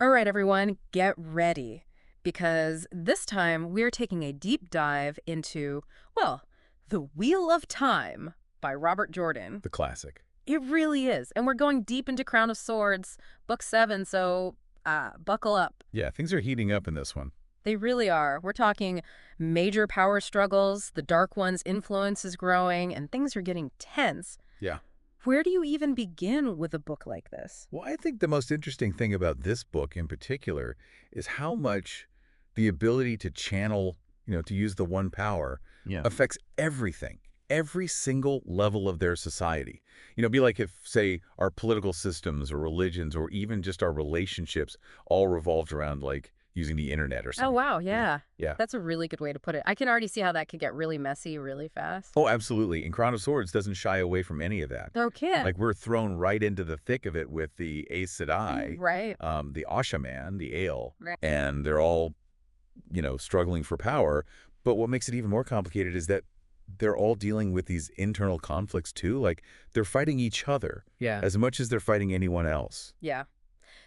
All right, everyone, get ready. Because this time we're taking a deep dive into, well, The Wheel of Time by Robert Jordan. The classic. It really is. And we're going deep into Crown of Swords, book 7, so buckle up. Yeah, things are heating up in this one. They really are. We're talking major power struggles, the Dark One's influence is growing, and things are getting tense. Yeah. Where do you even begin with a book like this? Well, I think the most interesting thing about this book in particular is how much the ability to channel, to use the one power, Yeah. affects everything, every single level of their society. It'd be like if, say, our political systems or religions or even just our relationships all revolved around, like, using the internet or Oh, something. wow, yeah. Yeah. That's a really good way to put it. I can already see how that could get really messy really fast. Oh, absolutely. And Crown of Swords doesn't shy away from any of that. No kid. Like, we're thrown right into the thick of it with the Aes Sedai, Right. the Ashaman, the Ale, Right. and they're all, struggling for power. But what makes it even more complicated is that they're all dealing with these internal conflicts too. Like, they're fighting each other Yeah. as much as they're fighting anyone else. Yeah.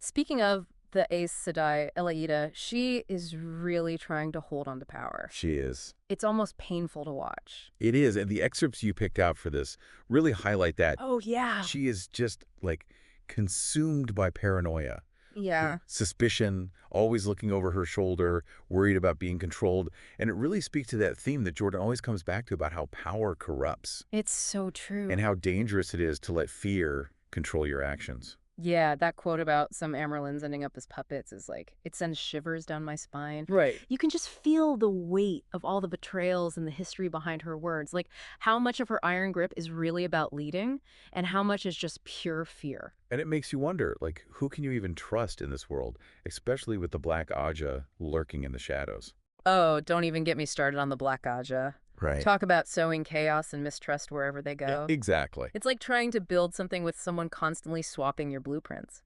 Speaking of the Aes Sedai, Elaida, she is really trying to hold on to power. She is. It's almost painful to watch. It is. And the excerpts you picked out for this really highlight that. Oh, yeah. She is just, like, consumed by paranoia. Yeah. Suspicion, always looking over her shoulder, worried about being controlled. And it really speaks to that theme that Jordan always comes back to about how power corrupts It's so true. and how dangerous it is to let fear control your actions. Yeah, that quote about some Amerlins ending up as puppets is like, it sends shivers down my spine. Right. You can just feel the weight of all the betrayals and the history behind her words. Like, how much of her iron grip is really about leading and how much is just pure fear. And it makes you wonder, like, who can you even trust in this world, especially with the Black Aja lurking in the shadows? Oh, don't even get me started on the Black Aja. Right. Talk about sowing chaos and mistrust wherever they go. Exactly. It's like trying to build something with someone constantly swapping your blueprints.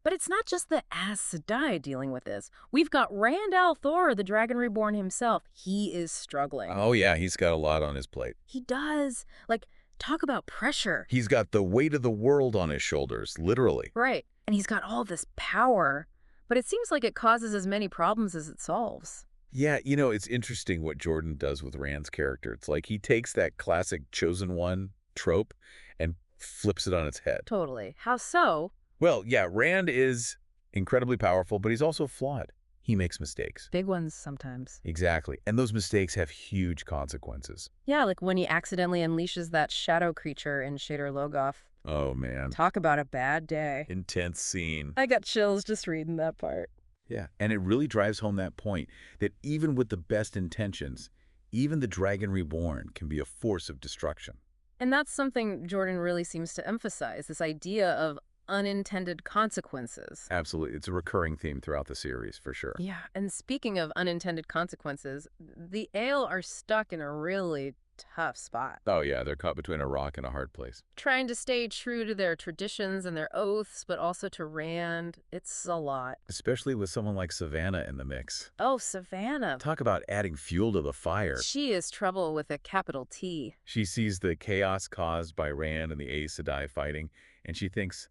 But it's not just the Aes Sedai dealing with this. We've got Rand al'Thor, the Dragon Reborn himself. He is struggling. Oh, yeah, he's got a lot on his plate. He does. Like, talk about pressure. He's got the weight of the world on his shoulders, literally. Right. And he's got all this power. But it seems like it causes as many problems as it solves. Yeah, it's interesting what Jordan does with Rand's character. It's like he takes that classic chosen one trope and flips it on its head. Totally. How so? Well, yeah, Rand is incredibly powerful, but he's also flawed. He makes mistakes. Big ones sometimes. Exactly. And those mistakes have huge consequences. Yeah, like when he accidentally unleashes that shadow creature in Shader Logoth. Oh, man. Talk about a bad day. Intense scene. I got chills just reading that part. Yeah, and it really drives home that point that even with the best intentions, even the Dragon Reborn can be a force of destruction. And that's something Jordan really seems to emphasize, this idea of unintended consequences. Absolutely. It's a recurring theme throughout the series, for sure. Yeah, and speaking of unintended consequences, the Ale are stuck in a really tough spot. Oh, yeah, they're caught between a rock and a hard place. Trying to stay true to their traditions and their oaths, but also to Rand, it's a lot. Especially with someone like Savannah in the mix. Oh, Savannah. Talk about adding fuel to the fire. She is trouble with a capital T. She sees the chaos caused by Rand and the Aes Sedai fighting, and she thinks,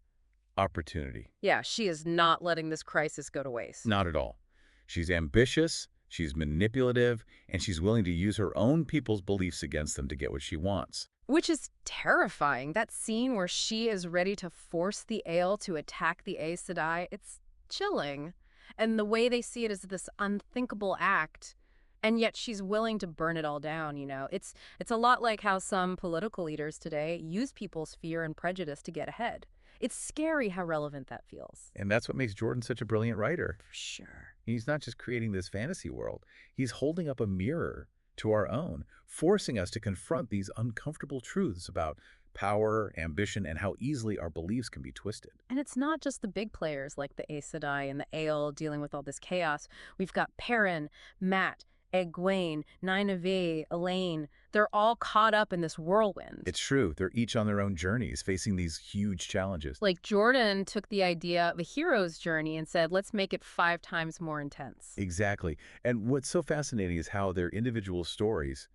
opportunity. Yeah, she is not letting this crisis go to waste. Not at all. She's ambitious, she's manipulative, and she's willing to use her own people's beliefs against them to get what she wants. Which is terrifying. That scene where she is ready to force the Ale to attack the Aes Sedai, it's chilling. And the way they see it is this unthinkable act, and yet she's willing to burn it all down, It's a lot like how some political leaders today use people's fear and prejudice to get ahead. It's scary how relevant that feels. And that's what makes Jordan such a brilliant writer. For sure. He's not just creating this fantasy world. He's holding up a mirror to our own, forcing us to confront these uncomfortable truths about power, ambition, and how easily our beliefs can be twisted. And it's not just the big players like the Aes Sedai and the Ale dealing with all this chaos. We've got Perrin, Matt, Egwene, Nynaeve, Elaine. They're all caught up in this whirlwind. It's true. They're each on their own journeys, facing these huge challenges. Like Jordan took the idea of a hero's journey and said, let's make it 5 times more intense. Exactly. And what's so fascinating is how their individual stories,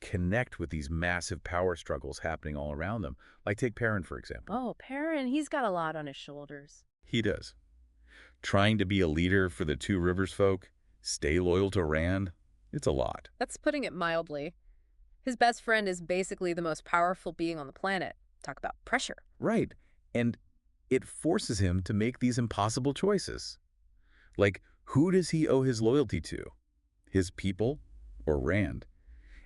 connect with these massive power struggles happening all around them. Like take Perrin, for example. Oh, Perrin, he's got a lot on his shoulders. He does. trying to be a leader for the Two Rivers folk, stay loyal to Rand. It's a lot. That's putting it mildly. His best friend is basically the most powerful being on the planet. Talk about pressure. Right. And it forces him to make these impossible choices. Like, who does he owe his loyalty to? His people or Rand?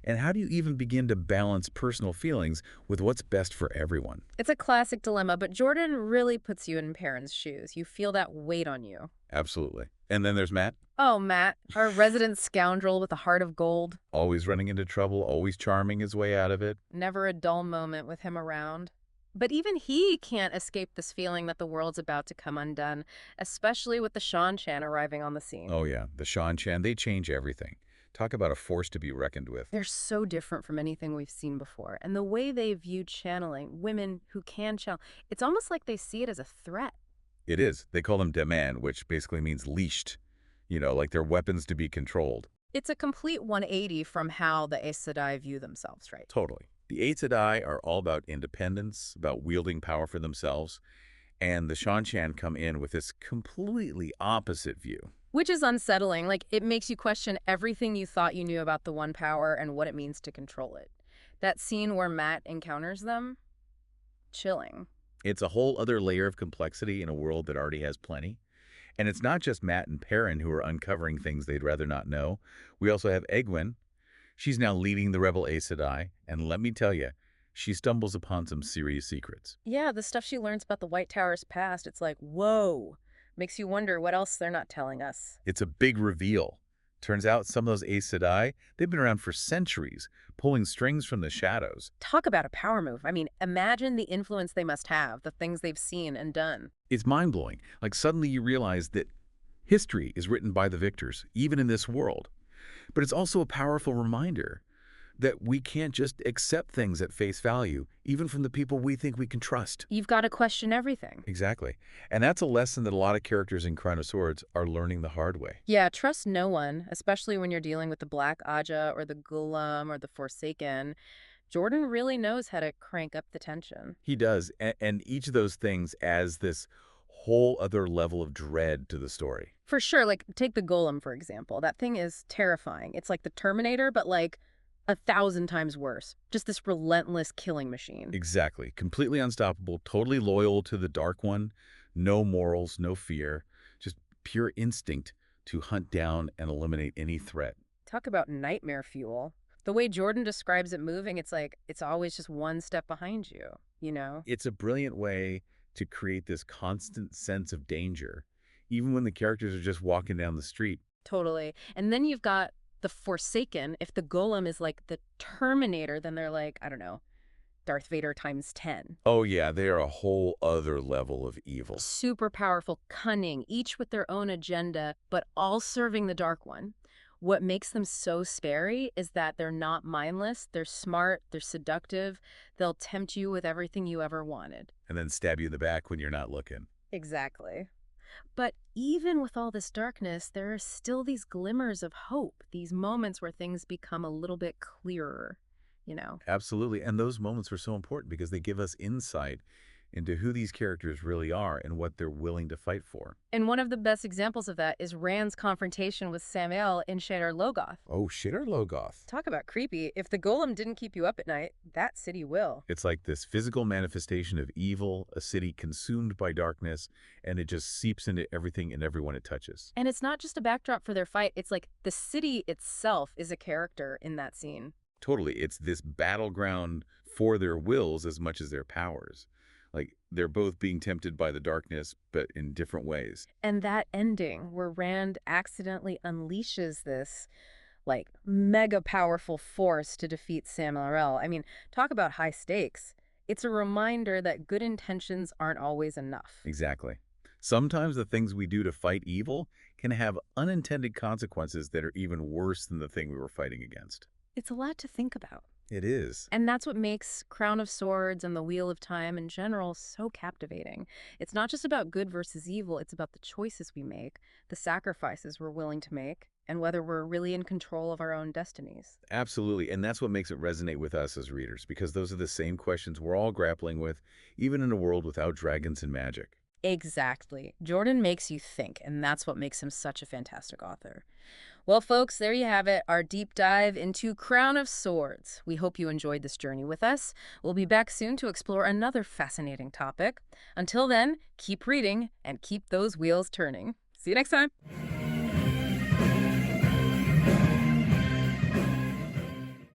And how do you even begin to balance personal feelings with what's best for everyone? It's a classic dilemma, but Jordan really puts you in Perrin's shoes. You feel that weight on you. Absolutely. And then there's Matt, Oh, Matt, our resident scoundrel with a heart of gold. always running into trouble, always charming his way out of it. Never a dull moment with him around. But even he can't escape this feeling that the world's about to come undone, especially with the Shan Chan arriving on the scene. Oh yeah, the Shan Chan, they change everything. Talk about a force to be reckoned with. They're so different from anything we've seen before. And the way they view channeling, women who can channel, it's almost like they see it as a threat. It is. They call them deman, which basically means leashed. Like they're weapons to be controlled. It's a complete 180 from how the Aes Sedai view themselves, right? Totally. The Aes Sedai are all about independence, about wielding power for themselves, and the Shan Chan come in with this completely opposite view. Which is unsettling. Like, it makes you question everything you thought you knew about the One Power and what it means to control it. That scene where Matt encounters them, chilling. It's a whole other layer of complexity in a world that already has plenty. And it's not just Matt and Perrin who are uncovering things they'd rather not know. We also have Egwene. She's now leading the rebel Aes Sedai, and let me tell you, she stumbles upon some serious secrets. Yeah, the stuff she learns about the White Tower's past, it's like, whoa. Makes you wonder what else they're not telling us. It's a big reveal. Turns out some of those Aes Sedai, they've been around for centuries, pulling strings from the shadows. Talk about a power move. I mean, imagine the influence they must have, the things they've seen and done. It's mind-blowing. Like suddenly you realize that history is written by the victors, even in this world. But it's also a powerful reminder that we can't just accept things at face value, even from the people we think we can trust. You've got to question everything. Exactly. And that's a lesson that a lot of characters in Crown of Swords are learning the hard way. Yeah, trust no one, especially when you're dealing with the Black Aja or the Ghulam or the Forsaken. Jordan really knows how to crank up the tension. He does. And each of those things adds this whole other level of dread to the story. For sure, like take the Golem, for example. That thing is terrifying. It's like the Terminator, but like 1,000 times worse. Just this relentless killing machine. Exactly. Completely unstoppable, totally loyal to the Dark One, no morals, no fear, just pure instinct to hunt down and eliminate any threat. Talk about nightmare fuel. The way Jordan describes it moving, it's like it's always just one step behind you, you know? It's a brilliant way to create this constant sense of danger, even when the characters are just walking down the street. Totally. And then you've got the Forsaken. If the Golem is like the Terminator, then they're like, I don't know, Darth Vader times 10. Oh yeah, they are a whole other level of evil. Super powerful, cunning, each with their own agenda, but all serving the Dark One. What makes them so scary is that they're not mindless, they're smart, they're seductive, they'll tempt you with everything you ever wanted. And then stab you in the back when you're not looking. Exactly. But even with all this darkness, there are still these glimmers of hope, these moments where things become a little bit clearer, you know? Absolutely. And those moments are so important because they give us insight into who these characters really are and what they're willing to fight for. And one of the best examples of that is Rand's confrontation with Samael in Shadar Logoth. Oh, shit or Logoth. Talk about creepy. If the golem didn't keep you up at night, that city will. It's like this physical manifestation of evil, a city consumed by darkness, and it just seeps into everything and everyone it touches. And it's not just a backdrop for their fight. It's like the city itself is a character in that scene. Totally. It's this battleground for their wills as much as their powers. Like, they're both being tempted by the darkness, but in different ways. And that ending where Rand accidentally unleashes this, like, mega powerful force to defeat Samael. I mean, talk about high stakes. It's a reminder that good intentions aren't always enough. Exactly. Sometimes the things we do to fight evil can have unintended consequences that are even worse than the thing we were fighting against. It's a lot to think about. It is. And that's what makes Crown of Swords and the Wheel of Time in general so captivating. It's not just about good versus evil, it's about the choices we make, the sacrifices we're willing to make, and whether we're really in control of our own destinies. Absolutely. And that's what makes it resonate with us as readers, because those are the same questions we're all grappling with, even in a world without dragons and magic. Exactly. Jordan makes you think, and that's what makes him such a fantastic author. Well, folks, there you have it, our deep dive into Crown of Swords. We hope you enjoyed this journey with us. We'll be back soon to explore another fascinating topic. Until then, keep reading and keep those wheels turning. See you next time.